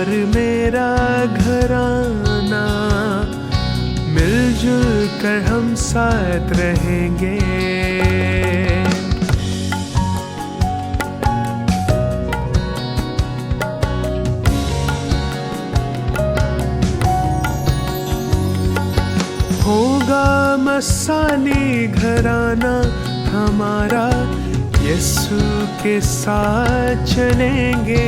और मेरा घराना, मिलजुल कर हम साथ रहेंगे। होगा मसाली घराना हमारा, यीशु के साथ चलेंगे।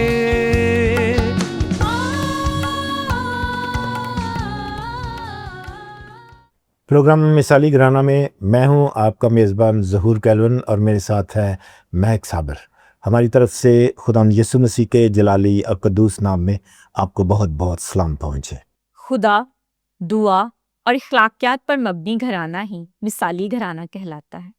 प्रोग्राम मिसाली घराना में मैं हूं आपका मेज़बान ज़हूर कैलवन और मेरे साथ है महक साबर। हमारी तरफ से खुदावंद यीशु मसीह के जलाली और कद्दूस नाम में आपको बहुत बहुत सलाम पहुँचे। खुदा, दुआ और अखलाकियात पर मबनी घराना ही मिसाली घराना कहलाता है।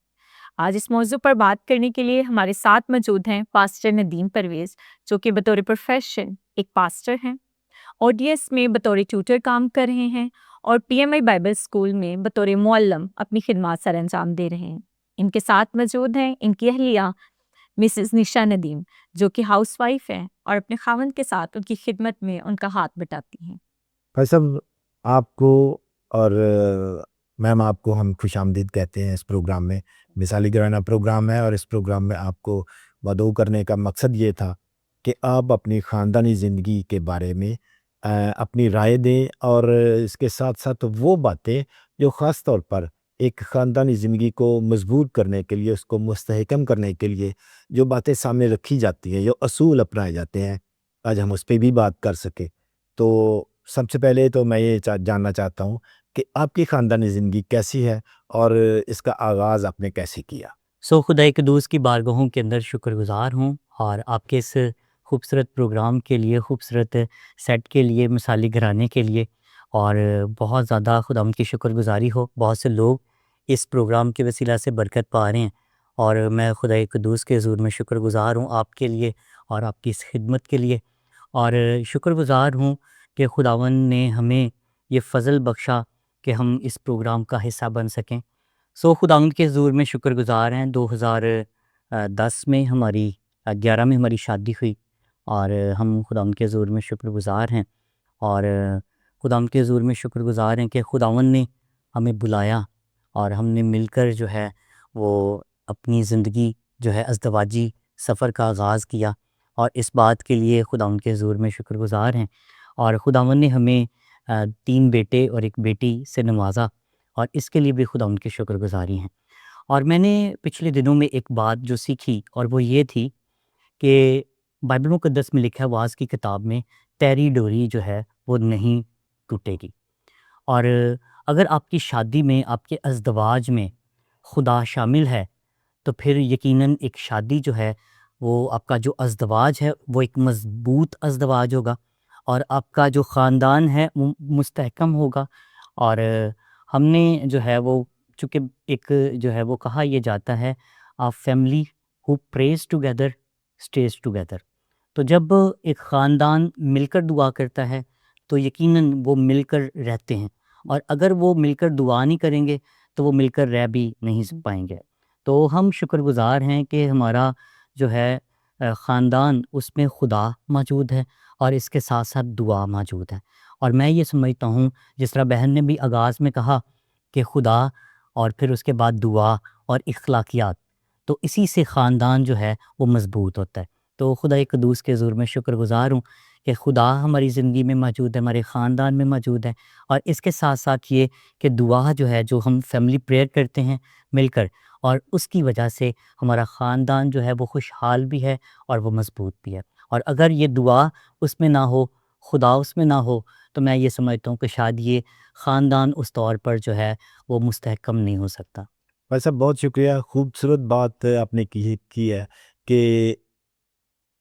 आज इस मौजू पर बात करने के लिए हमारे साथ मौजूद हैं पास्टर नदीम परवेज़, जो कि बतौर प्रोफेशन एक पास्टर हैं, ओडीएस में बतौर ट्यूटर काम कर रहे हैं और पीएमआई बाइबल स्कूल में बतौर मुअल्लम अपनी खिदमत सर अंजाम दे रहे हैं। इनके साथ मौजूद हैं इनकी अहलिया मिसेस निशा नदीम, जो कि हाउसवाइफ हैं और अपने खावंद के साथ उनकी खिदमत में उनका हाथ बटाती हैं। भाई साहब, आपको और मैम आपको हम खुशामदीद कहते हैं इस प्रोग्राम में। मिसाली घराना प्रोग्राम है और इस प्रोग्राम में आपको मदऊ करने का मकसद ये था कि आप अपनी ख़ानदानी ज़िंदगी के बारे में अपनी राय दें और इसके साथ साथ वो बातें जो ख़ास तौर पर एक ख़ानदानी ज़िंदगी को मजबूत करने के लिए, उसको मुस्तहकम करने के लिए जो बातें सामने रखी जाती हैं, जो असूल अपनाए जाते हैं, आज हम उस पर भी बात कर सकें। तो सबसे पहले तो मैं ये जानना चाहता हूँ कि आपकी ख़ानदानी ज़िंदगी कैसी है और इसका आगाज़ आपने कैसे किया? खुदा कद्दूस की बारगाहों के अंदर शुक्रगुज़ार हूँ और आपके इस खूबसूरत प्रोग्राम के लिए, खूबसूरत सेट के लिए, मिसाली घराने के लिए और बहुत ज़्यादा खुदावंद की शुक्रगुज़ारी हो। बहुत से लोग इस प्रोग्राम के वसीला से बरकत पा रहे हैं और मैं खुदा कद्दूस के हुज़ूर में शुक्रगुज़ार हूँ आपके लिए और आपकी इस खिदमत के लिए। और शुक्रगुज़ार हूँ कि खुदावंद ने हमें ये फ़ज़ल बख्शा कि हम इस प्रोग्राम का हिस्सा बन सकें। खुदावंद के हुज़ूर में शुक्रगुज़ार हैं। 2010 में हमारी 11 में हमारी शादी हुई और हम खुदावंद के हुज़ूर में शुक्रगुज़ार हैं और खुदावंद के हुज़ूर में शुक्रगुज़ार हैं कि खुदावंद ने हमें बुलाया और हमने मिलकर जो है वो अपनी ज़िंदगी जो है अज़दवाजी सफ़र का आगाज़ किया और इस बात के लिए खुदावंद के हुज़ूर में शुक्रगुज़ार हैं। और खुदावंद ने हमें 3 बेटे और 1 बेटी से नवाजा और इसके लिए भी खुदा उनकी शुक्रगुज़ारी हैं। और मैंने पिछले दिनों में एक बात जो सीखी और वो ये थी कि बाइबल मुक़द्दस में लिखा है वाज़ की किताब में, तेरी डोरी जो है वो नहीं टूटेगी। और अगर आपकी शादी में, आपके अज़दवाज में खुदा शामिल है तो फिर यकीनन एक शादी जो है वो आपका जो अज़दवाज है वो एक मज़बूत अज़दवाज होगा और आपका जो ख़ानदान है वो मुस्तहकम होगा। और हमने जो है वो चूँकि एक जो है वो कहा ये जाता है family who praise together stage together. तो जब एक ख़ानदान मिलकर दुआ करता है तो यकीनन वो मिलकर रहते हैं और अगर वो मिलकर दुआ नहीं करेंगे तो वो मिलकर रह भी नहीं पाएंगे। तो हम शुक्रगुज़ार हैं कि हमारा जो है ख़ानदान उसमें खुदा मौजूद है और इसके साथ साथ दुआ मौजूद है। और मैं ये समझता हूँ जिस तरह बहन ने भी आगाज़ में कहा कि खुदा और फिर उसके बाद दुआ और इखलाकियात, तो इसी से ख़ानदान जो है वो मज़बूत होता है। तो खुदा कद्दूस के हुज़ूर में शुक्रगुज़ार हूँ कि खुदा हमारी ज़िंदगी में मौजूद है, हमारे ख़ानदान में मौजूद है और इसके साथ साथ ये कि दुआ जो है, जो हम फैमिली प्रेयर करते हैं मिलकर, और उसकी वजह से हमारा ख़ानदान जो है वो खुशहाल भी है और वो मज़बूत भी है। और अगर ये दुआ उसमें ना हो, खुदा उसमें ना हो, तो मैं ये समझता हूँ कि शायद ये ख़ानदान उस तौर पर जो है वो मुस्तहकम नहीं हो सकता। भाई साहब, बहुत शुक्रिया। खूबसूरत बात आपने की है कि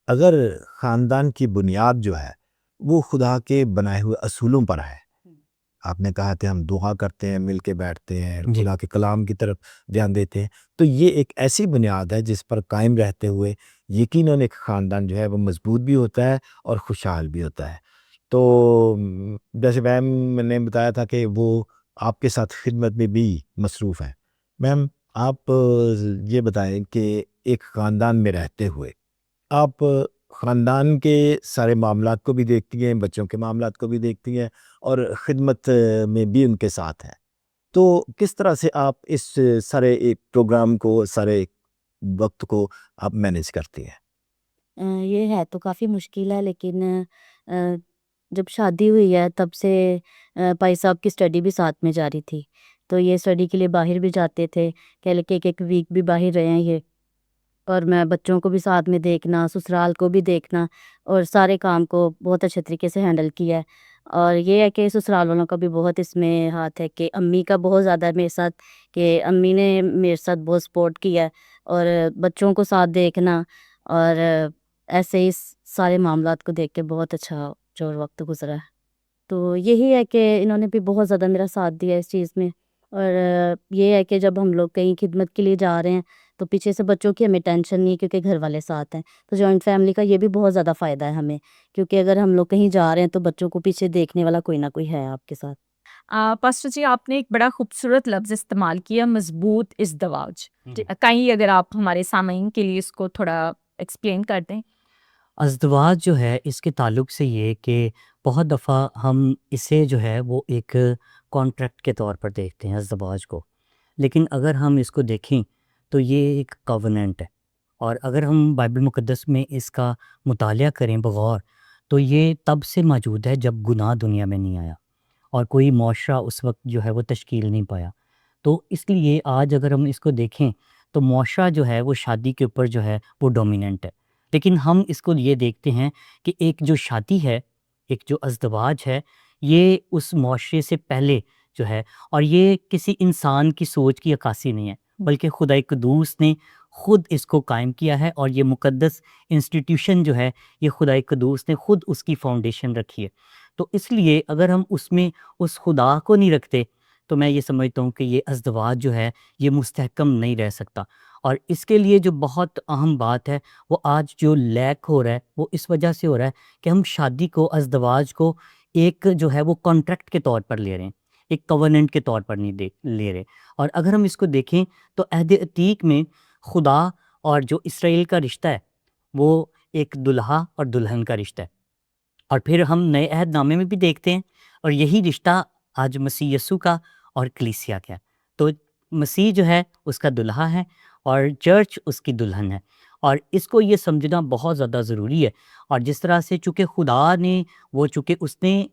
अगर ख़ानदान की बुनियाद जो है वो खुदा के बनाए हुए असूलों पर है। आपने कहा कि हम दुआ करते हैं, मिल के बैठते हैं, जी। खुदा के कलाम की तरफ ध्यान देते हैं, तो ये एक ऐसी बुनियाद है जिस पर कायम रहते हुए यकीनन एक ख़ानदान जो है वो मज़बूत भी होता है और खुशहाल भी होता है। तो जैसे मैम ने बताया था कि वो आपके साथ खिदमत में भी मसरूफ़ हैं। मैम, आप ये बताएं कि एक ख़ानदान में रहते हुए आप ख़ानदान के सारे मामलात को भी देखती हैं, बच्चों के मामलात को भी देखती हैं और ख़िदमत में भी उनके साथ हैं। तो किस तरह से आप इस सारे एक प्रोग्राम को, सारे वक़्त को आप मैनेज करती हैं? ये है तो काफ़ी मुश्किल है, लेकिन अ, जब शादी हुई है तब से भाई साहब की स्टडी भी साथ में जारी थी। तो ये स्टडी के लिए बाहर भी जाते थे, कह लें कि 1-1 वीक भी बाहर रहे हैं ये। और मैं बच्चों को भी साथ में देखना, ससुराल को भी देखना और सारे काम को बहुत अच्छे तरीके से हैंडल किया है। और ये है कि ससुराल वालों का भी बहुत इसमें हाथ है, कि अम्मी का बहुत ज़्यादा मेरे साथ, कि अम्मी ने मेरे साथ बहुत सपोर्ट किया है और बच्चों को साथ देखना और ऐसे ही सारे मामलात को देख के बहुत अच्छा जो वक़्त गुज़रा है। तो यही है कि इन्होंने भी बहुत ज़्यादा मेरा साथ दिया इस चीज़ में। और ये है कि जब हम लोग कहीं खिदमत के लिए जा रहे हैं तो पीछे से बच्चों की हमें टेंशन नहीं है, क्योंकि घर वाले साथ हैं। तो जॉइंट फैमिली का ये भी बहुत ज़्यादा फ़ायदा है हमें, क्योंकि अगर हम लोग कहीं जा रहे हैं तो बच्चों को पीछे देखने वाला कोई ना कोई है आपके साथ। पास्टर जी, आपने एक बड़ा खूबसूरत लफ्ज़ इस्तेमाल किया, मज़बूत इज़्दवाज। कहीं अगर आप हमारे सामईन के लिए इसको थोड़ा एक्सप्लेन कर दें? अज़दवाज जो है इसके ताल्लुक से ये कि बहुत दफ़ा हम इसे जो है वो एक कॉन्ट्रैक्ट के तौर पर देखते हैं अज़दवाज को। लेकिन अगर हम इसको देखें तो ये एक कॉवेनेंट है, और अगर हम बाइबल मुक़द्दस में इसका मुतालिया करें बग़ौर, तो ये तब से मौजूद है जब गुनाह दुनिया में नहीं आया और कोई मुआशरा उस वक़्त जो है वो तश्कील नहीं पाया। तो इसलिए आज अगर हम इसको देखें तो मुआशरा जो है वो शादी के ऊपर जो है वो डोमिनेंट है। लेकिन हम इसको ये देखते हैं कि एक जो शादी है, एक जो अज़दवाज है, ये उस मुआशरे से पहले जो है, और ये किसी इंसान की सोच की अक्कासी नहीं है, बल्कि खुदा क़ुद्दूस ने ख़ुद इसको कायम किया है। और ये मुक़द्दस इंस्टीट्यूशन जो है, ये खुदा क़ुद्दूस ने ख़ुद उसकी फ़ाउंडेशन रखी है। तो इसलिए अगर हम उसमें उस खुदा को नहीं रखते तो मैं ये समझता हूँ कि ये अज़दवाज जो है ये मुस्तहकम नहीं रह सकता। और इसके लिए जो बहुत अहम बात है, वो आज जो लैक हो रहा है वो इस वजह से हो रहा है कि हम शादी को, अज़दवाज को एक जो है वो कॉन्ट्रैक्ट के तौर पर ले रहे हैं, एक कवर्नेंट के तौर पर नहीं ले रहे। और अगर हम इसको देखें तो अहद अतीक में खुदा और जो इसराइल का रिश्ता है वो एक दुल्हा और दुल्हन का रिश्ता है। और फिर हम नए अहदनामे में भी देखते हैं, और यही रिश्ता आज मसीह यस्सू का और कलीसिया का है। तो मसीह जो है उसका दुल्हा है और चर्च उसकी दुल्हन है, और इसको ये समझना बहुत ज़्यादा ज़रूरी है। और जिस तरह से चूँकि खुदा ने चूँकि उसने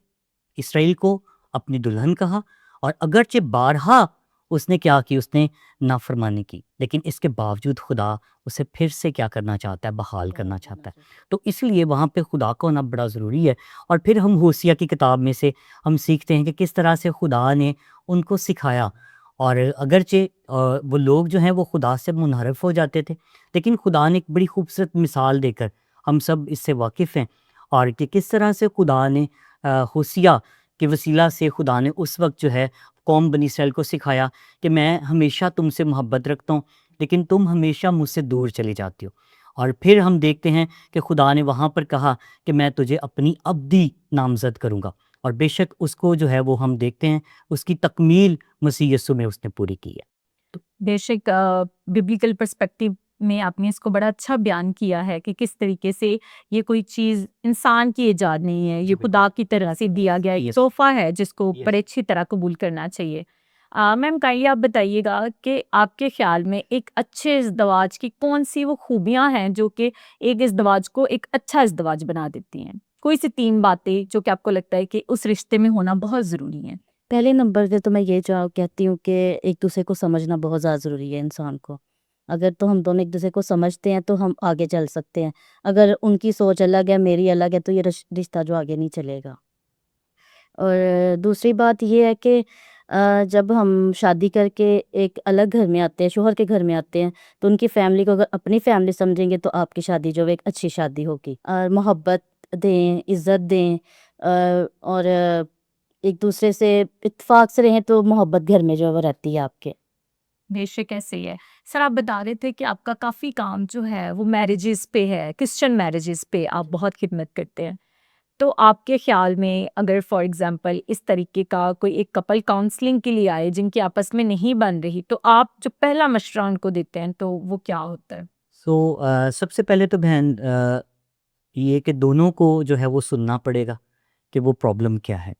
इसराइल को अपनी दुल्हन कहा, और अगरचे बारहा उसने क्या की, उसने नाफरमानी की, लेकिन इसके बावजूद खुदा उसे फिर से क्या करना चाहता है, बहाल करना चाहता है। तो इसलिए वहाँ पे खुदा का होना बड़ा ज़रूरी है। और फिर हम होसिया की किताब में से हम सीखते हैं कि किस तरह से खुदा ने उनको सिखाया। और अगरचे वो लोग जो हैं वो खुदा से मुनहरफ हो जाते थे, लेकिन खुदा ने एक बड़ी खूबसूरत मिसाल देकर, हम सब इससे वाकिफ़ हैं, और कि किस तरह से खुदा ने होसिया के वसीला से खुदा ने उस वक्त जो है कौम बनी इसराइल को सिखाया कि मैं हमेशा तुमसे मोहब्बत रखता हूँ, लेकिन तुम हमेशा मुझसे दूर चली जाती हो। और फिर हम देखते हैं कि खुदा ने वहाँ पर कहा कि मैं तुझे अपनी अब्दी नामज़द करूँगा, और बेशक उसको जो है वो हम देखते हैं उसकी तकमील मसीह यस्सु में उसने पूरी की है। बेशक बिब्लिकल पर्सपेक्टिव में आपने इसको बड़ा अच्छा बयान किया है कि किस तरीके से ये कोई चीज़ इंसान की ईजाद नहीं है, ये खुदा की तरह से दिया गया एक तोहफ़ा है जिसको बड़े अच्छी तरह कबूल करना चाहिए। मैम, कहिए आप बताइएगा कि आपके ख़्याल में एक अच्छे इज़्दवाज की कौन-सी वो खूबियाँ हैं जो कि एक इज़्दवाज को एक अच्छा इज़्दवाज बना देती हैं? कोई सी 3 बातें जो कि आपको लगता है कि उस रिश्ते में होना बहुत ज़रूरी है? पहले नंबर पे तो मैं ये कहती हूँ कि एक दूसरे को समझना बहुत ज़्यादा ज़रूरी है इंसान को। अगर तो हम दोनों एक दूसरे को समझते हैं तो हम आगे चल सकते हैं। अगर उनकी सोच अलग है, मेरी अलग है, तो ये रिश्ता जो आगे नहीं चलेगा। और दूसरी बात ये है कि जब हम शादी करके एक अलग घर में आते हैं, शौहर के घर में आते हैं, तो उनकी फैमिली को अगर अपनी फैमिली समझेंगे तो आपकी शादी जो है एक अच्छी शादी होगी। और मोहब्बत दें, इज़्ज़त दें, और एक दूसरे से इत्तेफाक से रहें तो मोहब्बत घर में जो है वो रहती है आपके। बेशक ऐसे ही है। सर, आप बता रहे थे कि आपका काफ़ी काम जो है वो मैरिजेज़ पे है, क्रिश्चियन मैरिजेज़ पे आप बहुत खिदमत करते हैं। तो आपके ख़्याल में अगर फॉर एग्ज़ाम्पल इस तरीके का कोई एक कपल काउंसलिंग के लिए आए जिनकी आपस में नहीं बन रही, तो आप जो पहला मशवरा उनको देते हैं तो वो क्या होता है? सबसे पहले तो बहन ये कि दोनों को जो है वो सुनना पड़ेगा कि वो प्रॉब्लम क्या है।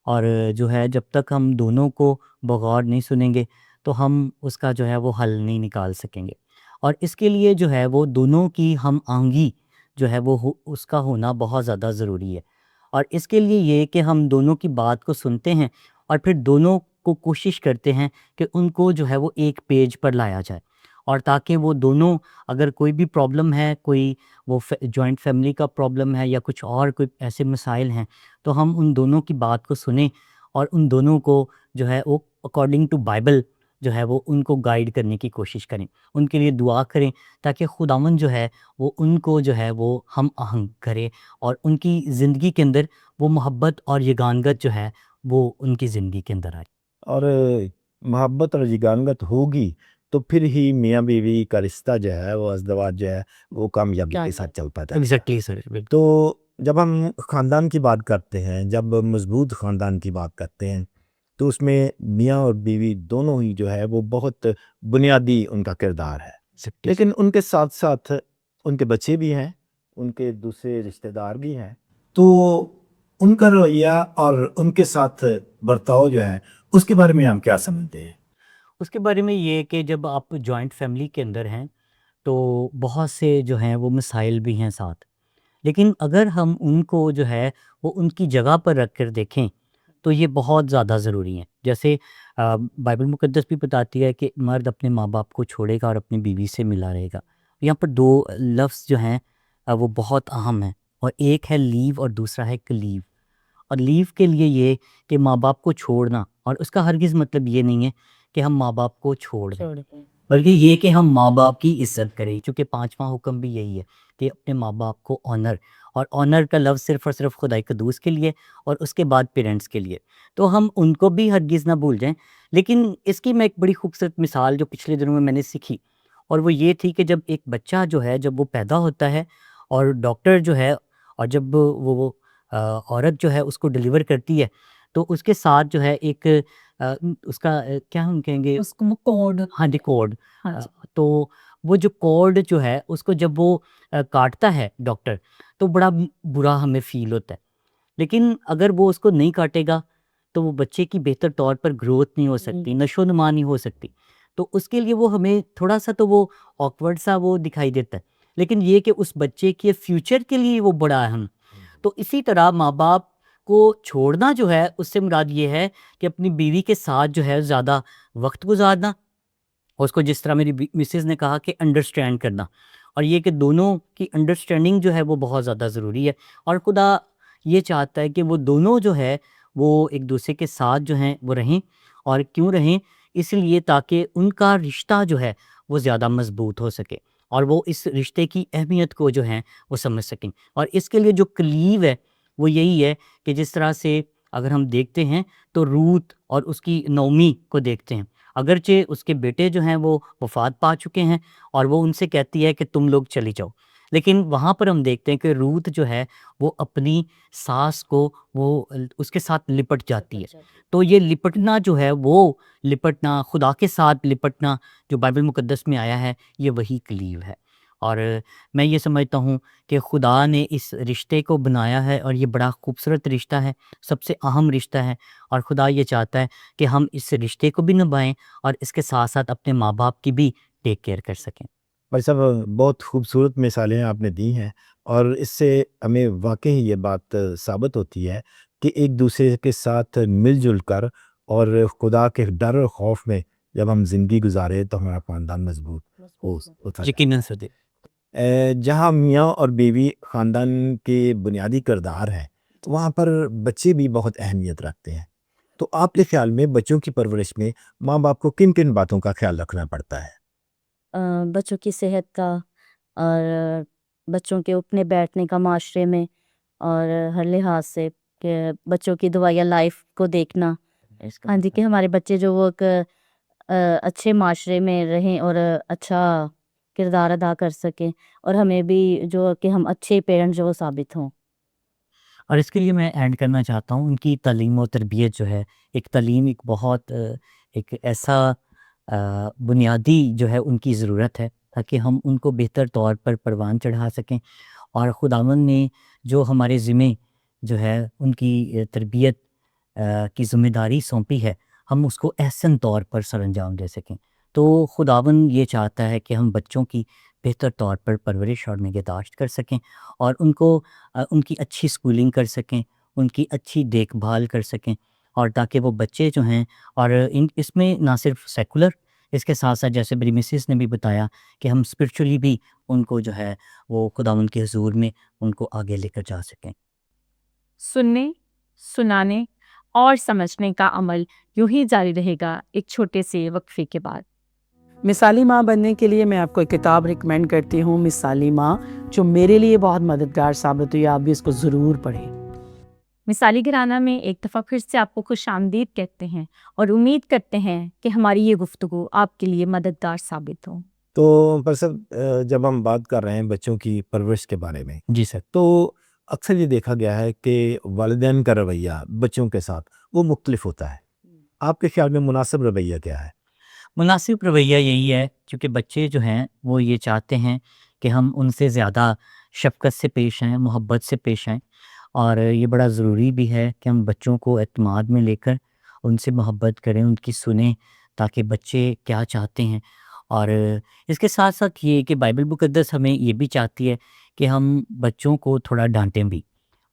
और जो है जब तक हम दोनों को बगौर नहीं सुनेंगे तो हम उसका जो है वो हल नहीं निकाल सकेंगे। और इसके लिए जो है वो दोनों की हम आंगी जो है वो उसका होना बहुत ज़्यादा ज़रूरी है। और इसके लिए ये कि हम दोनों की बात को सुनते हैं और फिर दोनों को कोशिश करते हैं कि उनको जो है वो एक पेज पर लाया जाए, और ताकि वो दोनों, अगर कोई भी प्रॉब्लम है, कोई वो जॉइंट फैमिली का प्रॉब्लम है या कुछ और कोई ऐसे मसाइल हैं, तो हम उन दोनों की बात को सुने और उन दोनों को जो है वो अकॉर्डिंग टू बाइबल जो है वो उनको गाइड करने की कोशिश करें, उनके लिए दुआ करें, ताकि खुदावन जो है वो उनको जो है वो हम आहंग करे और उनकी ज़िंदगी के अंदर वो मोहब्बत और यगानगत जो है वो उनकी ज़िंदगी के अंदर आए। और मोहब्बत और यगानगत होगी तो फिर ही मियाँ बीवी का रिश्ता जो है वो अज़दवाज जो है वो कामयाबी के साथ चल पाता है। एग्जैक्टली सर, बिल्कुल। तो जब हम ख़ानदान की बात करते हैं, जब मज़बूत ख़ानदान की बात करते हैं, तो उसमें मियाँ और बीवी दोनों ही जो है वो बहुत बुनियादी उनका किरदार है। लेकिन उनके साथ-साथ उनके बच्चे भी हैं, उनके दूसरे रिश्तेदार भी हैं। तो उनका रवैया और उनके साथ बर्ताव जो है, उसके बारे में हम क्या समझते हैं? उसके बारे में ये कि जब आप जॉइंट फैमिली के अंदर हैं तो बहुत से जो हैं वो मसाइल भी हैं साथ, लेकिन अगर हम उनको जो है वो उनकी जगह पर रख कर देखें तो ये बहुत ज़्यादा ज़रूरी हैं। जैसे बाइबल मुकद्दस भी बताती है कि मर्द अपने माँ बाप को छोड़ेगा और अपनी बीवी से मिला रहेगा। यहाँ पर दो लफ्ज़ जो हैं वो बहुत अहम हैं, और एक है लीव और दूसरा है क्लीव। और लीव के लिए ये कि माँ बाप को छोड़ना, और उसका हरगिज़ मतलब ये नहीं है कि हम माँ बाप को छोड़ दें, बल्कि ये कि हम माँ बाप की इज़्ज़त करें, क्योंकि 5वां हुक्म भी यही है कि अपने माँ बाप को ऑनर, और ऑनर का लफ्ज़ सिर्फ़ और सिर्फ खुदाई कद्दूस के लिए और उसके बाद पेरेंट्स के लिए, तो हम उनको भी हरगिज़ ना भूल जाएँ। लेकिन इसकी मैं एक बड़ी खूबसूरत मिसाल जो पिछले दिनों में मैंने सीखी, और वो ये थी कि जब एक बच्चा जो है जब वो पैदा होता है और डॉक्टर जो है, और जब वो औरत जो है उसको डिलीवर करती है, तो उसके साथ जो है एक उसका क्या हम कहेंगे उसको कोड। हाँ जी, कोड। हाँ जी। तो वो जो कोड जो है उसको जब वो काटता है डॉक्टर, तो बड़ा बुरा हमें फ़ील होता है। लेकिन अगर वो उसको नहीं काटेगा तो वो बच्चे की बेहतर तौर पर ग्रोथ नहीं हो सकती, नशो-नुमा नहीं हो सकती। तो उसके लिए वो हमें थोड़ा-सा तो वो ऑकवर्ड सा वो दिखाई देता है। लेकिन ये कि उस बच्चे के फ्यूचर के लिए वो बड़ा अहम। तो इसी तरह माँ-बाप को छोड़ना जो है उससे मुराद ये है कि अपनी बीवी के साथ जो है ज़्यादा वक़्त गुज़ारना, और उसको जिस तरह मेरी मिसेज़ ने कहा कि अंडरस्टैंड करना, और ये कि दोनों की अंडरस्टैंडिंग जो है वो बहुत ज़्यादा ज़रूरी है। और खुदा ये चाहता है कि वो दोनों जो है वो एक दूसरे के साथ जो हैं वो रहें, और क्यों रहें, इसलिए ताकि उनका रिश्ता जो है वो ज़्यादा मज़बूत हो सके और वो इस रिश्ते की अहमियत को जो है वो समझ सकें। और इसके लिए जो कलीव है वो यही है कि जिस तरह से अगर हम देखते हैं तो रूत और उसकी नओमी को देखते हैं, अगरचे उसके बेटे जो हैं वो वफ़ात पा चुके हैं और वो उनसे कहती है कि तुम लोग चली जाओ। लेकिन वहाँ पर हम देखते हैं कि रूत जो है वो अपनी सास को वो उसके साथ लिपट जाती है। तो ये लिपटना जो है वो लिपटना, खुदा के साथ लिपटना जो बाइबल मुकद्दस में आया है, ये वही कलीव है। और मैं ये समझता हूँ कि खुदा ने इस रिश्ते को बनाया है और ये बड़ा खूबसूरत रिश्ता है, सबसे अहम रिश्ता है, और खुदा ये चाहता है कि हम इस रिश्ते को भी निभाएँ और इसके साथ-साथ अपने माँ-बाप की भी टेक केयर कर सकें। भाई साहब, बहुत खूबसूरत मिसालें आपने दी हैं और इससे हमें वाक़ई ये बात साबित होती है कि एक दूसरे के साथ मिल-जुल कर और खुदा के डर और खौफ में जब हम ज़िंदगी गुज़ारें तो हमारा ख़ानदान मज़बूत होता जाए। यकीनन सर। जहाँ मियाँ और बीवी ख़ानदान के बुनियादी किरदार हैं, तो वहाँ पर बच्चे भी बहुत अहमियत रखते हैं। तो आपके ख़्याल में बच्चों की परवरिश में माँ-बाप को किन-किन बातों का ख़्याल रखना पड़ता है? बच्चों की सेहत का और बच्चों के उठने बैठने का माशरे में और हर लिहाज से कि बच्चों की दुआया लाइफ को देखना। हाँ जी, कि हमारे बच्चे जो वो एक अच्छे माशरे में रहें और अच्छा किरदार अदा कर सकें और हमें भी जो कि हम अच्छे पेरेंट्स जो वो साबित हों। और इसके लिए मैं ऐड करना चाहता हूँ उनकी तालीम और तरबियत जो है, एक तालीम एक बहुत एक ऐसा बुनियादी जो है उनकी ज़रूरत है, ताकि हम उनको बेहतर तौर पर परवान चढ़ा सकें। और खुदावंद ने जो हमारे ज़िम्मे जो है उनकी तरबियत की ज़िम्मेदारी सौंपी है, हम उसको एहसन तौर पर सरअंजाम दे सकें। तो खुदावंद ये चाहता है कि हम बच्चों की बेहतर तौर पर परवरिश और निगहदाश्त कर सकें और उनको उनकी अच्छी स्कूलिंग कर सकें, उनकी अच्छी देखभाल कर सकें, और ताकि वो बच्चे जो हैं, और इसमें ना सिर्फ सेकुलर, इसके साथ साथ जैसे मेरी मिसेस ने भी बताया कि हम स्पिरिचुअली भी उनको जो है वो खुदावंद के हुजूर में उनको आगे लेकर जा सकें। सुनने, सुनाने और समझने का अमल यूं ही जारी रहेगा एक छोटे से वक्फे के बाद। मिसाली माँ बनने के लिए मैं आपको एक किताब रिकमेंड करती हूँ, मिसाली माँ, जो मेरे लिए बहुत मददगार साबित हुई। आप भी इसको ज़रूर पढ़ें। मिसाली घराना में एक दफ़ा फिर से आपको खुशामदीद कहते हैं और उम्मीद करते हैं कि हमारी ये गुफ्तगू आपके लिए मददगार साबित हो। तो पर सर, जब हम बात कर रहे हैं बच्चों की परवरिश के बारे में, जी सर। तो अक्सर ये देखा गया है कि वालिदैन का रवैया बच्चों के साथ वो मुख्तलिफ होता है। आपके ख्याल में मुनासिब रवैया क्या है? मुनासिब रवैया यही है, क्योंकि बच्चे जो हैं वो ये चाहते हैं कि हम उनसे ज़्यादा शफ़क़त से पेश आएँ, मोहब्बत से पेश आएँ, और ये बड़ा ज़रूरी भी है कि हम बच्चों को एतमाद में लेकर उनसे मोहब्बत करें, उनकी सुनें, ताकि बच्चे क्या चाहते हैं। और इसके साथ साथ ये कि बाइबल मुक़द्दस हमें ये भी चाहती है कि हम बच्चों को थोड़ा डांटें भी,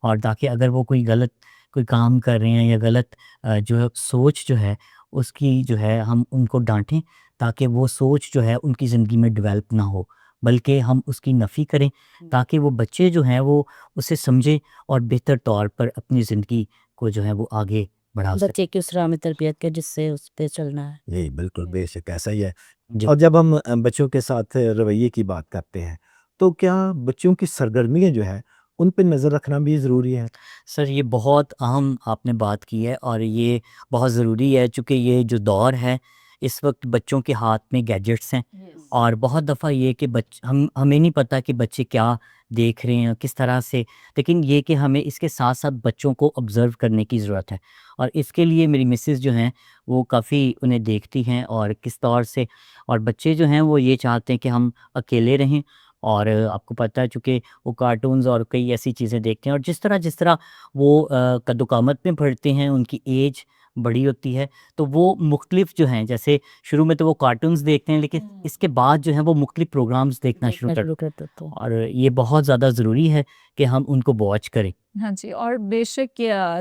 और ताकि अगर वो कोई काम कर रहे हैं या गलत जो है सोच जो है उसकी जो है हम उनको डांटें, ताकि वो सोच जो है उनकी ज़िंदगी में डेवलप ना हो, बल्कि हम उसकी नफ़ी करें, ताकि वो बच्चे जो हैं वो उसे समझें और बेहतर तौर पर अपनी ज़िंदगी को जो है वो आगे बढ़ा सकें। बच्चे की उस राह में तरबियत के जिससे उस पे चलना है। यही बिल्कुल बेशक ऐसा ही है। जी। और जब हम बच्चों के साथ रवैये की बात करते हैं, तो क्या बच्चों की सरगर्मियाँ जो है उन पे नज़र रखना भी ज़रूरी है? सर, ये बहुत अहम आपने बात की है, और ये बहुत ज़रूरी है, चूँकि ये जो दौर है इस वक्त बच्चों के हाथ में गैजेट्स हैं, और बहुत दफ़ा ये कि हमें नहीं पता कि बच्चे क्या देख रहे हैं, किस तरह से, लेकिन ये कि हमें इसके साथ साथ बच्चों को ऑब्ज़र्व करने की ज़रूरत है। और इसके लिए मेरी मिसेस जो हैं वो काफ़ी उन्हें देखती हैं और किस तौर से, और बच्चे जो हैं वो ये चाहते हैं कि हम अकेले रहें, और आपको पता है चूँकि वो कार्टून्स और कई ऐसी चीज़ें देखते हैं, और जिस तरह वो कद्दोकामत में पढ़ते हैं, उनकी एज बड़ी होती है, तो वो मुख्तलिफ जो हैं, जैसे शुरू में तो वो कार्टून्स देखते हैं, लेकिन इसके बाद जो है वो मुख्तलिफ प्रोग्राम्स देखना शुरू देखना कर, शुरू कर देते हैं। और ये बहुत ज़्यादा ज़रूरी है कि हम उनको वॉच करें। हाँ जी, और बेशक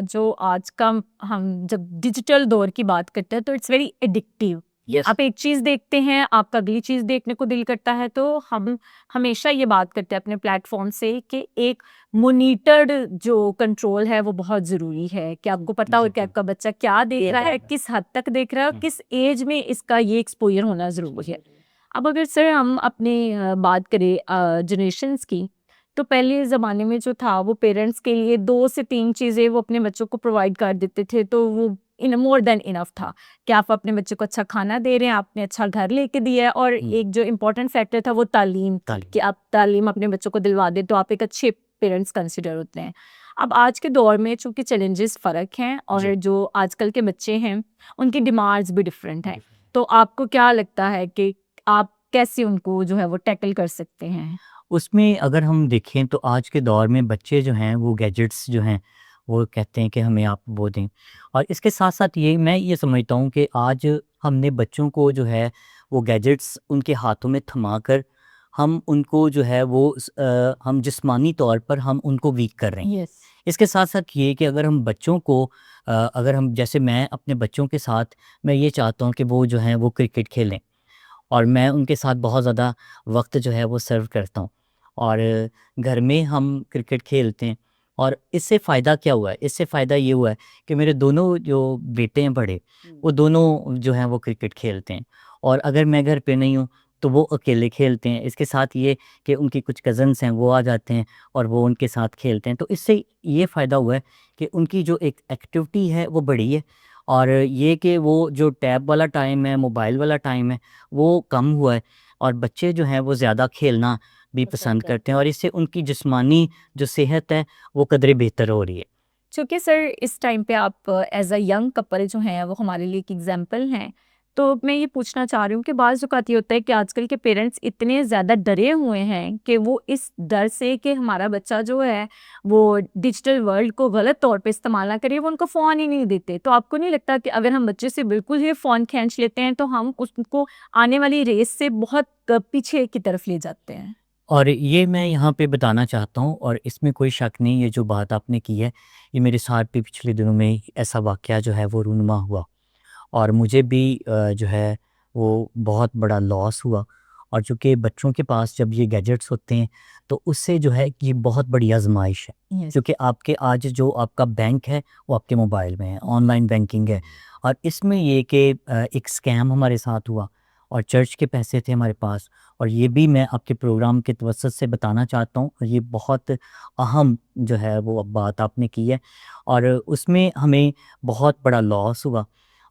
जो आज का हम जब डिजिटल दौर की बात करते हैं तो इट्स वेरी एडिक्टिव। आप एक चीज़ देखते हैं, आपका अगली चीज़ देखने को दिल करता है, तो हम हमेशा ये बात करते हैं अपने प्लेटफॉर्म से कि एक मॉनिटर्ड जो कंट्रोल है वो बहुत ज़रूरी है, कि आपको पता हो कि आपका बच्चा क्या देख रहा है, किस हद तक देख रहा है और किस एज में इसका ये एक्सपोजर होना ज़रूरी है। अब अगर सर हम अपने बात करें जनरेशन्स की, तो पहले ज़माने में जो था वो पेरेंट्स के लिए 2 से 3 चीज़ें वो अपने बच्चों को प्रोवाइड कर देते थे, तो वो मोर देन इनफ था कि आप अपने बच्चे को अच्छा खाना दे रहे हैं, आपने अच्छा घर लेके दिया है, और एक जो इम्पोर्टेंट फैक्टर था वो तालीम, कि आप तालीम अपने बच्चों को दिलवा दें तो आप एक अच्छे पेरेंट्स कंसिडर होते हैं। अब आज के दौर में चूँकि चैलेंजेस फ़र्क हैं और जो आजकल के बच्चे हैं उनकी डिमांड्स भी डिफरेंट हैं, तो आपको क्या लगता है कि आप कैसे उनको जो है वो टैकल कर सकते हैं? उसमें अगर हम देखें तो आज के दौर में बच्चे जो हैं वो गैजेट्स जो हैं वो कहते हैं कि हमें आप वो दें, और इसके साथ साथ ये मैं ये समझता हूँ कि आज हमने बच्चों को जो है वो गैजेट्स उनके हाथों में थमा कर हम उनको जो है वो हम जिस्मानी तौर पर हम उनको वीक कर रहे हैं। यस। इसके साथ साथ ये कि अगर हम बच्चों को अगर हम जैसे मैं अपने बच्चों के साथ मैं ये चाहता हूँ कि वो जो हैं वो क्रिकेट खेलें, और मैं उनके साथ बहुत ज़्यादा वक्त जो है वो सर्व करता हूँ, और घर में हम क्रिकेट खेलते हैं, और इससे फ़ायदा क्या हुआ है? इससे फ़ायदा ये हुआ है कि मेरे दोनों जो बेटे हैं बड़े, वो दोनों जो हैं वो क्रिकेट खेलते हैं, और अगर मैं घर पे नहीं हूँ तो वो अकेले खेलते हैं। इसके साथ ये कि उनकी कुछ कज़न्स हैं वो आ जाते हैं और वो उनके साथ खेलते हैं, तो इससे ये फ़ायदा हुआ है कि उनकी जो एक एक्टिविटी है वो बढ़ी है, और ये कि वो जो टैब वाला टाइम है, मोबाइल वाला टाइम है, वो कम हुआ है, और बच्चे जो हैं वो ज़्यादा खेलना भी पसंद करते हैं, और इससे उनकी जिस्मानी जो सेहत है वो कदरे बेहतर हो रही है। चूँकि सर इस टाइम पे आप एज़ अ यंग कपल जो हैं वो हमारे लिए एक एग्जाम्पल हैं, तो मैं ये पूछना चाह रही हूँ कि बाज़ औक़ात ये होता है कि आजकल के पेरेंट्स इतने ज़्यादा डरे हुए हैं कि वो इस डर से कि हमारा बच्चा जो है वो डिजिटल वर्ल्ड को गलत तौर पे इस्तेमाल ना करे, वो उनको फ़ोन ही नहीं देते। तो आपको नहीं लगता कि अगर हम बच्चे से बिल्कुल ही फ़ोन खींच लेते हैं तो हम उसको आने वाली रेस से बहुत पीछे की तरफ ले जाते हैं? और ये मैं यहाँ पे बताना चाहता हूँ और इसमें कोई शक नहीं, ये जो बात आपने की है, ये मेरे साथ भी पिछले दिनों में ही ऐसा वाक़या जो है वो रूनुमा हुआ और मुझे भी जो है वो बहुत बड़ा लॉस हुआ। और चूँकि बच्चों के पास जब ये गैजेट्स होते हैं, तो उससे जो है ये बहुत बड़ी आज़माइश है। यस। क्योंकि आपके आज जो आपका बैंक है, वो आपके मोबाइल में है, ऑनलाइन बैंकिंग है और इसमें ये कि एक स्कैम हमारे साथ हुआ और चर्च के पैसे थे हमारे पास और ये भी मैं आपके प्रोग्राम के तवज्जुह से बताना चाहता हूँ और ये बहुत अहम जो है वो अब बात आपने की है और उसमें हमें बहुत बड़ा लॉस हुआ।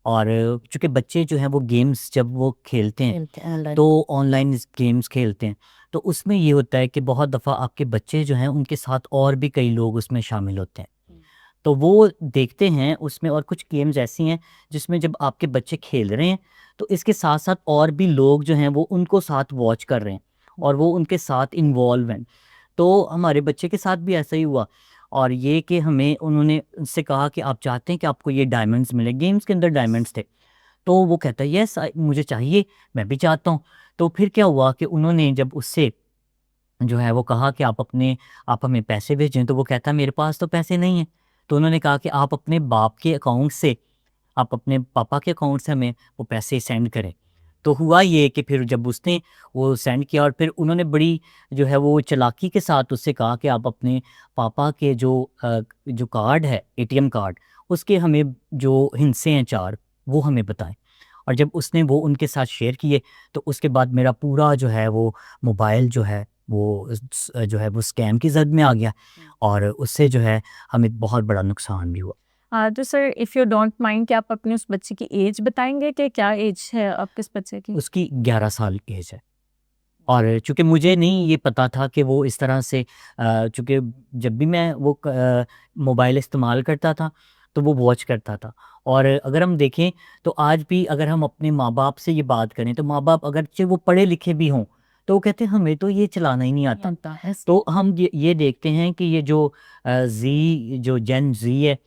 और चूँकि बच्चे जो हैं वो गेम्स जब वो खेलते हैं, खेलते हैं ऑनलाइन। तो ऑनलाइन गेम्स खेलते हैं, तो उसमें ये होता है कि बहुत दफ़ा आपके बच्चे जो हैं उनके साथ और भी कई लोग उसमें शामिल होते हैं। तो वो देखते हैं उसमें और कुछ गेम्स ऐसी हैं जिसमें जब आपके बच्चे खेल रहे हैं, तो इसके साथ-साथ और भी लोग जो हैं वो उनको साथ वॉच कर रहे हैं और वो उनके साथ इन्वॉल्व हैं। तो हमारे बच्चे के साथ भी ऐसा ही हुआ और ये कि हमें उन्होंने उनसे कहा कि आप चाहते हैं कि आपको ये डायमंड्स मिले, गेम्स के अंदर डायमंड्स थे। तो वो कहता है यस मुझे चाहिए, मैं भी चाहता हूँ। तो फिर क्या हुआ कि उन्होंने जब उससे जो है वो कहा कि आप हमें पैसे भेजें, तो वो कहता है मेरे पास तो पैसे नहीं हैं। तो उन्होंने कहा कि आप अपने बाप के अकाउंट से, आप अपने पापा के अकाउंट से हमें वो पैसे सेंड करें। तो हुआ ये कि फिर जब उसने वो सेंड किया और फिर उन्होंने बड़ी जो है वो चालाकी के साथ उससे कहा कि आप अपने पापा के जो कार्ड है, एटीएम कार्ड, उसके हमें जो हिस्से हैं 4 वो हमें बताएँ। और जब उसने वो उनके साथ शेयर किए, तो उसके बाद मेरा पूरा जो है वो मोबाइल जो है जो है वो स्कैम की ज़द में आ गया और उससे जो है हमें बहुत बड़ा नुकसान भी हुआ। तो sir if you don't mind, क्या आप अपने उस बच्चे की एज बताएँगे कि क्या एज है आपके इस बच्चे की? उसकी 11 साल एज है और चूँकि मुझे नहीं ये पता था कि वो इस तरह से चूँकि जब भी मैं वो मोबाइल इस्तेमाल करता था, तो वो वॉच करता था। और अगर हम देखें तो आज भी अगर हम अपने माँ-बाप से ये बात करें, तो माँ-बाप अगरचे वो पढ़े लिखे भी हों, तो वो कहते हैं हमें तो ये चलाना ही नहीं आता। आता है। तो हम ये देखते हैं कि ये जो जो जेन ज़ी है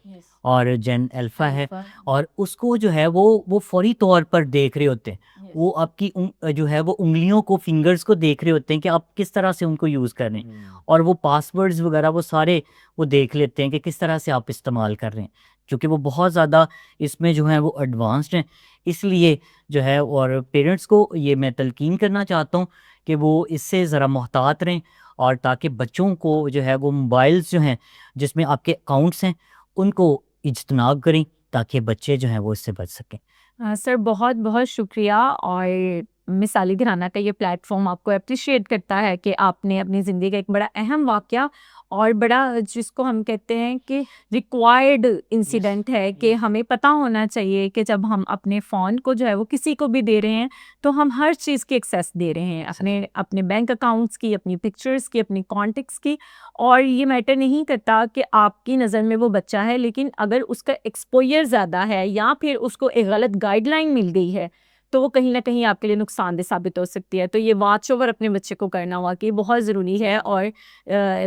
और जेन अल्फ़ा है और उसको जो है वो फ़ौरी तौर पर देख रहे होते हैं। वो आपकी जो है वो उँगलियों को, फिंगर्स को देख रहे होते हैं कि आप किस तरह से उनको यूज़ कर रहे हैं और वो पासवर्ड्स वगैरह वो सारे वो देख लेते हैं कि किस तरह से आप इस्तेमाल कर रहे हैं। क्योंकि वो बहुत ज़्यादा इसमें जो है वो एडवांस्ड हैं, इसलिए जो है और पेरेंट्स को ये मैं तलकीन करना चाहता हूँ कि वो इससे ज़रा मुहतात रहें और ताकि बच्चों को जो है वो मोबाइल्स जो हैं जिसमें आपके अकाउंट्स हैं, उनको इज्तनाब करें ताकि बच्चे जो हैं वो इससे बच सकें। सर बहुत-बहुत शुक्रिया। और मिसाली घराना का ये प्लेटफ़ॉर्म आपको एप्रिशिएट करता है कि आपने अपनी ज़िंदगी का एक बड़ा अहम वाक़या और बड़ा जिसको हम कहते हैं कि रिक्वायर्ड इंसिडेंट है कि हमें पता होना चाहिए कि जब हम अपने फ़ोन को जो है वो किसी को भी दे रहे हैं, तो हम हर चीज़ की एक्सेस दे रहे हैं, अपने अपने बैंक अकाउंट्स की, अपनी पिक्चर्स की, अपनी कॉन्टैक्ट्स की। और ये मैटर नहीं करता कि आपकी नज़र में वो बच्चा है, लेकिन अगर उसका एक्सपोज़र ज़्यादा है या फिर उसको एक गलत गाइडलाइन मिल गई है, तो वो कहीं न कहीं आपके लिए नुकसानदेह साबित हो सकती है। तो ये वॉच ओवर अपने बच्चे को करना वाक़ई बहुत ज़रूरी है और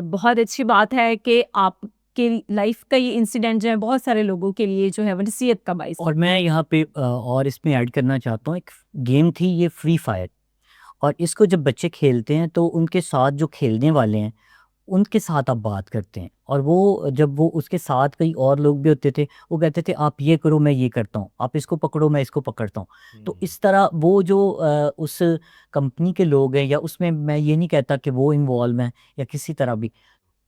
बहुत अच्छी बात है कि आपकी लाइफ़ का ये इंसिडेंट जो है बहुत सारे लोगों के लिए जो है वो नसीहत का बाइस और मैं यहाँ पे और इसमें ऐड करना चाहता हूँ, एक गेम थी ये फ्री फायर और इसको जब बच्चे खेलते हैं तो उनके साथ जो खेलने वाले हैं, उनके साथ आप बात करते हैं और वो जब वो उसके साथ कई और लोग भी होते थे, वो कहते थे आप ये करो मैं ये करता हूँ, आप इसको पकड़ो मैं इसको पकड़ता हूँ। तो इस तरह वो जो उस कंपनी के लोग हैं या उसमें मैं ये नहीं कहता कि वो इन्वॉल्व हैं या किसी तरह भी।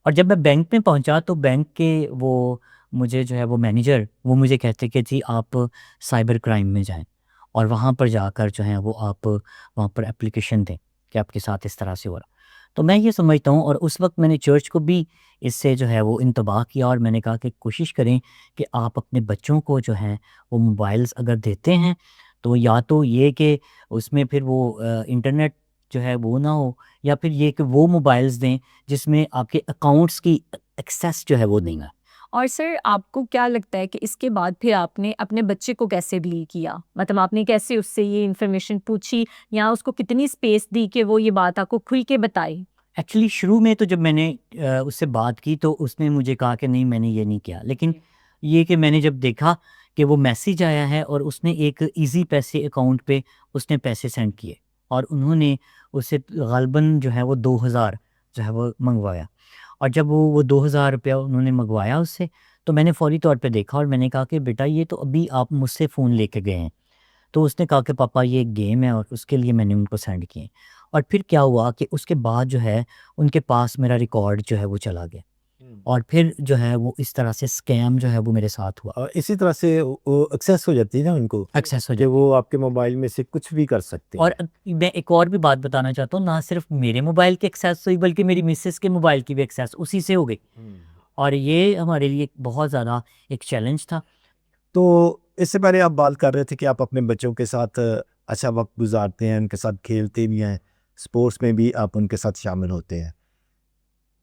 और जब मैं बैंक में पहुँचा तो बैंक के वो मुझे जो है वो मैनेजर वो मुझे कहते कि जी आप साइबर क्राइम में जाएँ और वहाँ पर जाकर जो है वो आप वहाँ पर एप्लीकेशन दें कि आपके साथ इस तरह से हो रहा। तो मैं ये समझता हूँ और उस वक़्त मैंने चर्च को भी इससे जो है वो इंतबाह किया और मैंने कहा कि कोशिश करें कि आप अपने बच्चों को जो है वो मोबाइल्स अगर देते हैं, तो या तो ये कि उसमें फिर वो इंटरनेट जो है वो ना हो या फिर ये कि वो मोबाइल्स दें जिसमें आपके अकाउंट्स की एक्सेस जो है वो नहीं है। और सर आपको क्या लगता है कि इसके बाद फिर आपने अपने बच्चे को कैसे डील किया? मतलब आपने कैसे उससे ये इन्फॉर्मेशन पूछी या उसको कितनी स्पेस दी कि वो ये बात आपको खुल के बताए? एक्चुअली शुरू में तो जब मैंने उससे बात की तो उसने मुझे कहा कि नहीं मैंने ये नहीं किया, लेकिन ये कि मैंने जब देखा कि वो मैसेज आया है और उसने एक इजी पैसे अकाउंट पे उसने पैसे सेंड किए और उन्होंने उससे ग़ालिबन जो है वो 2000 जो है वो मंगवाया। और जब वो 2000 रुपया उन्होंने मंगवाया उससे, तो मैंने फ़ौरी तौर पे देखा और मैंने कहा कि बेटा ये तो अभी आप मुझसे फ़ोन लेके गए हैं। तो उसने कहा कि पापा ये एक गेम है और उसके लिए मैंने उनको सेंड किए। और फिर क्या हुआ कि उसके बाद जो है उनके पास मेरा रिकॉर्ड जो है वो चला गया और फिर जो है वो इस तरह से स्कैम जो है वो मेरे साथ हुआ। और इसी तरह से वो एक्सेस हो जाती है ना उनको, एक्सेस हो कि जाए। वो आपके मोबाइल में से कुछ भी कर सकते और हैं। मैं एक और भी बात बताना चाहता हूँ, ना सिर्फ मेरे मोबाइल की एक्सेस हुई बल्कि मेरी मिसेस के मोबाइल की भी एक्सेस उसी से हो गई। और ये हमारे लिए बहुत ज़्यादा एक चैलेंज था। तो इससे पहले आप बात कर रहे थे कि आप अपने बच्चों के साथ अच्छा वक्त गुजारते हैं, उनके साथ खेलते भी हैं, स्पोर्ट्स में भी आप उनके साथ शामिल होते हैं।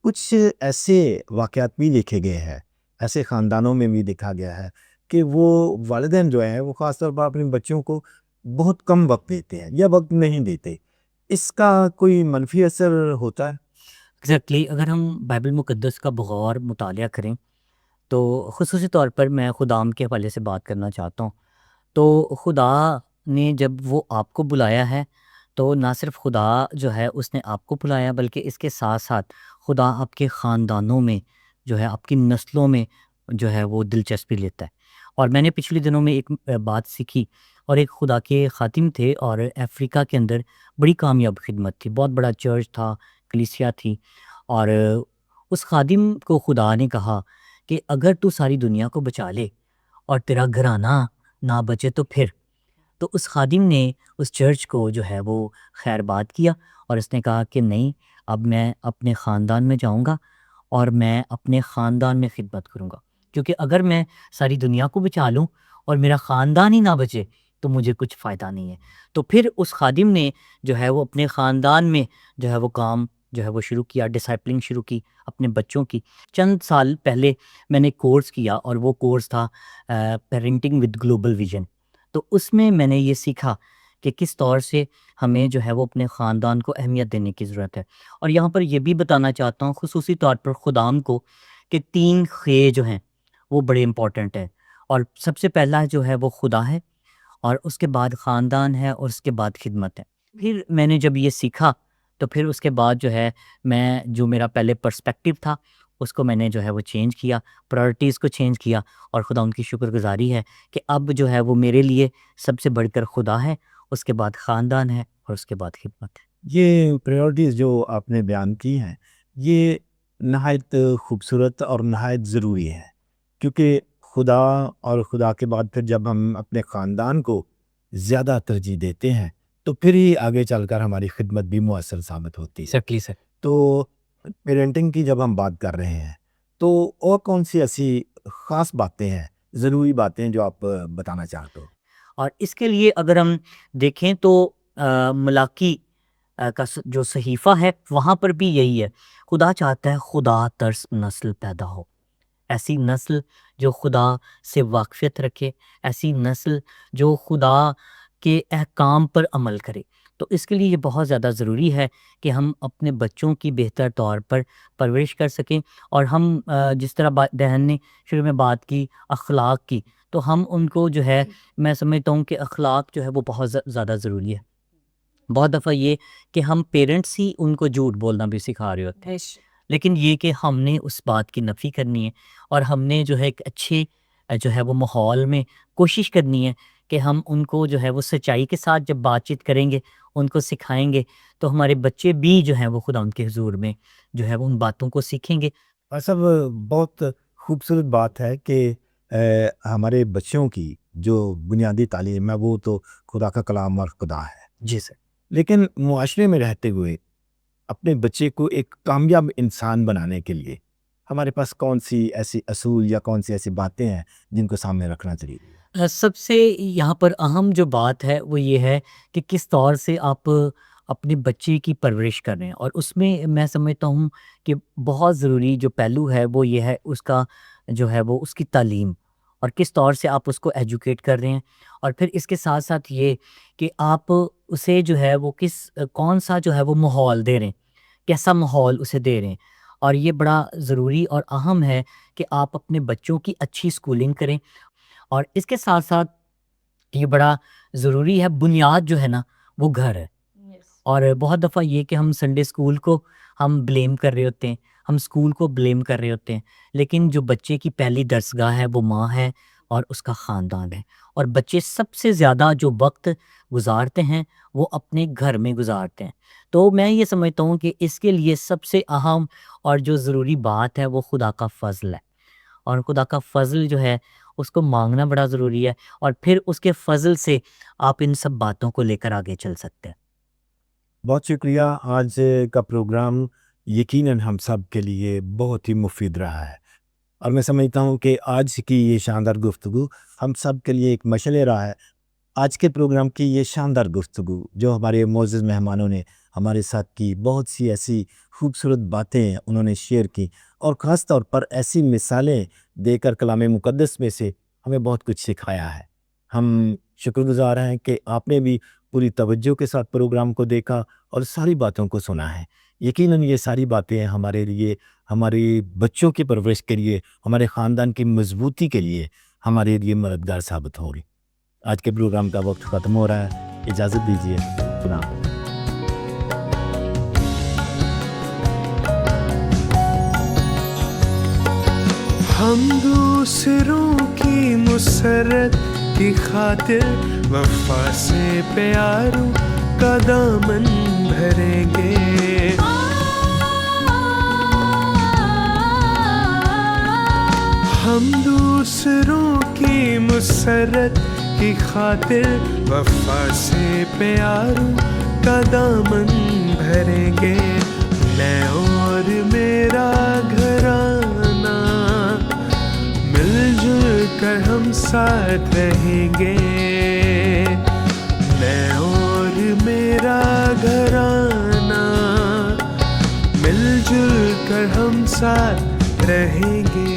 कुछ ऐसे वाक़यात भी देखे गए हैं, ऐसे ख़ानदानों में भी देखा गया है कि वो वालिदैन जो हैं वो ख़ास तौर पर अपने बच्चों को बहुत कम वक्त देते हैं या वक्त नहीं देते। इसका कोई मनफ़ी असर होता है? एग्ज़ैक्टली, अगर हम बाइबल मुक़द्दस का बग़ौर मुतालिया करें तो ख़ुसूसी तौर पर मैं खुदाम के हवाले से बात करना चाहता हूँ। तो खुदा ने जब वो आपको बुलाया है, तो ना सिर्फ़ खुदा जो है उसने आपको बुलाया बल्कि इसके साथ-साथ खुदा आपके ख़ानदानों में जो है, आपकी नस्लों में जो है वो दिलचस्पी लेता है। और मैंने पिछले दिनों में एक बात सीखी और एक खुदा के ख़ातिम थे और अफ्रीका के अंदर बड़ी कामयाब ख़िदमत थी, बहुत बड़ा चर्च था, कलीसिया थी। और उस ख़ादिम को खुदा ने कहा कि अगर तू सारी दुनिया को बचा ले और तेरा घराना ना बचे तो फिर। तो उस ख़ादिम ने उस चर्च को जो है वो खैरबाद किया और उसने कहा कि नहीं, अब मैं अपने ख़ानदान में जाऊंगा और मैं अपने ख़ानदान में खिदमत करूंगा, क्योंकि अगर मैं सारी दुनिया को बचा लूं और मेरा ख़ानदान ही ना बचे तो मुझे कुछ फ़ायदा नहीं है। तो फिर उस ख़ादिम ने जो है वो अपने ख़ानदान में जो है वो काम जो है वो शुरू किया, डिसिप्लिन शुरू की अपने बच्चों की। चंद साल पहले मैंने कोर्स किया और वो कोर्स था पेरेंटिंग विद ग्लोबल विजन। तो उसमें मैंने ये सीखा कि किस तौर से हमें जो है वो अपने ख़ानदान को अहमियत देने की ज़रूरत है। और यहाँ पर ये भी बताना चाहता हूँ ख़ुसूसी तौर पर खुदाम को कि 3 खे जो हैं वो बड़े इम्पोर्टेंट हैं। और सबसे पहला जो है वो खुदा है और उसके बाद ख़ानदान है और उसके बाद खिदमत है। फिर मैंने जब ये सीखा तो फिर उसके बाद जो है मैं जो मेरा पहले पर्सपेक्टिव था उसको मैंने जो है वो चेंज किया, प्रायोरिटीज़ को चेंज किया। और खुदा उनकी शुक्रगुज़ारी है कि अब जो है वो मेरे लिए सबसे बढ़कर खुदा है, उसके बाद ख़ानदान है और उसके बाद खिदमत है। ये प्रायोरिटीज़ जो आपने बयान की हैं, ये नहायत खूबसूरत और नहायत ज़रूरी है, क्योंकि खुदा और खुदा के बाद फिर जब हम अपने ख़ानदान को ज़्यादा तरजीह देते हैं, तो फिर ही आगे चलकर हमारी खिदमत भी मुअस्सर साबित होती है। Exactly sir. तो पेरेंटिंग की जब हम बात कर रहे हैं, तो और कौन-सी ऐसी ख़ास बातें हैं, ज़रूरी बातें जो आप बताना चाहते हो? और इसके लिए अगर हम देखें तो मलाकी का जो सहीफ़ा है वहाँ पर भी यही है। खुदा चाहता है खुदा तर्स नस्ल पैदा हो, ऐसी नस्ल जो खुदा से वाक़फ़ियत रखे, ऐसी नस्ल जो खुदा के अहकाम पर अमल करे। तो इसके लिए ये बहुत ज़्यादा ज़रूरी है कि हम अपने बच्चों की बेहतर तौर पर परवरिश कर सकें। और हम जिस तरह बहन ने शुरू में बात की अखलाक की, तो हम उनको जो है, मैं समझता हूँ कि अखलाक जो है वो बहुत ज़्यादा ज़रूरी है। बहुत दफ़ा ये कि हम पेरेंट्स ही उनको झूठ बोलना भी सिखा रहे होते हैं, लेकिन ये कि हमने उस बात की नफ़ी करनी है और हमने जो है एक अच्छे जो है वो माहौल में कोशिश करनी है कि हम उनको जो है वो सच्चाई के साथ जब बातचीत करेंगे, उनको सिखाएंगे, तो हमारे बच्चे भी जो हैं वो खुदा उनके हुजूर में जो है वो उन बातों को सीखेंगे। और सब बहुत खूबसूरत बात है कि हमारे बच्चों की जो बुनियादी तालीम है वो तो खुदा का कलाम और खुदा है। जी सर। लेकिन मुआशरे में रहते हुए अपने बच्चे को एक कामयाब इंसान बनाने के लिए हमारे पास कौन-सी ऐसी असूल या कौन-सी ऐसी बातें हैं जिनको सामने रखना चाहिए? सबसे यहाँ पर अहम जो बात है वो ये है कि किस तौर से आप अपने बच्चे की परवरिश कर रहे हैं। और उसमें मैं समझता हूँ कि बहुत ज़रूरी जो पहलू है वो ये है उसका जो है वो उसकी तालीम और किस तौर से आप उसको एजुकेट कर रहे हैं, और फिर इसके साथ साथ ये कि आप उसे जो है वो कौन सा जो है वो माहौल दे रहे हैं, कैसा माहौल उसे दे रहे हैं। और ये बड़ा ज़रूरी और अहम है कि आप अपने बच्चों की अच्छी स्कूलिंग करें। और इसके साथ साथ ये बड़ा ज़रूरी है, बुनियाद जो है ना वो घर है। और बहुत दफ़ा ये कि हम संडे स्कूल को हम ब्लेम कर रहे होते हैं, हम स्कूल को ब्लेम कर रहे होते हैं, लेकिन जो बच्चे की पहली दरसगाह है वो माँ है और उसका ख़ानदान है। और बच्चे सबसे ज़्यादा जो वक्त गुजारते हैं वो अपने घर में गुजारते हैं। तो मैं ये समझता हूँ कि इसके लिए सबसे अहम और जो ज़रूरी बात है वो खुदा का फ़ज़ल है, और खुदा का फ़ज़ल जो है उसको मांगना बड़ा ज़रूरी है, और फिर उसके फ़ज़ल से आप इन सब बातों को लेकर आगे चल सकते हैं। बहुत शुक्रिया। आज का प्रोग्राम यकीनन हम सब के लिए बहुत ही मुफीद रहा है, और मैं समझता हूँ कि आज की ये शानदार गुफ्तगू हम सब के लिए एक मशले रहा है। आज के प्रोग्राम की ये शानदार गुफ्तगू जो हमारे मोअज़्ज़ज़ मेहमानों ने हमारे साथ की, बहुत सी ऐसी खूबसूरत बातें उन्होंने शेयर की, और ख़ास तौर पर ऐसी मिसालें देकर कलाम मुक़द्दस में से हमें बहुत कुछ सिखाया है। हम शुक्रगुज़ार हैं कि आपने भी पूरी तवज्जो के साथ प्रोग्राम को देखा और सारी बातों को सुना है। यकीनन ये सारी बातें हमारे लिए, हमारे बच्चों की परवरिश के लिए, हमारे ख़ानदान की मजबूती के लिए हमारे लिए मददगार साबित होगी। आज के प्रोग्राम का वक्त ख़त्म हो रहा है, इजाज़त दीजिए। खुदा हाफ़िज़। हम दूसरों की मुसरत की खातिर वफा से प्यारों का दामन भरेंगे। हम दूसरों की मुसरत की खातिर वफा से प्यारों का दामन भरेंगे। मैं और मेरा घराना मिलजुल कर हम साथ रहेंगे। मैं और मेरा घराना मिलजुल कर हम साथ रहेंगे।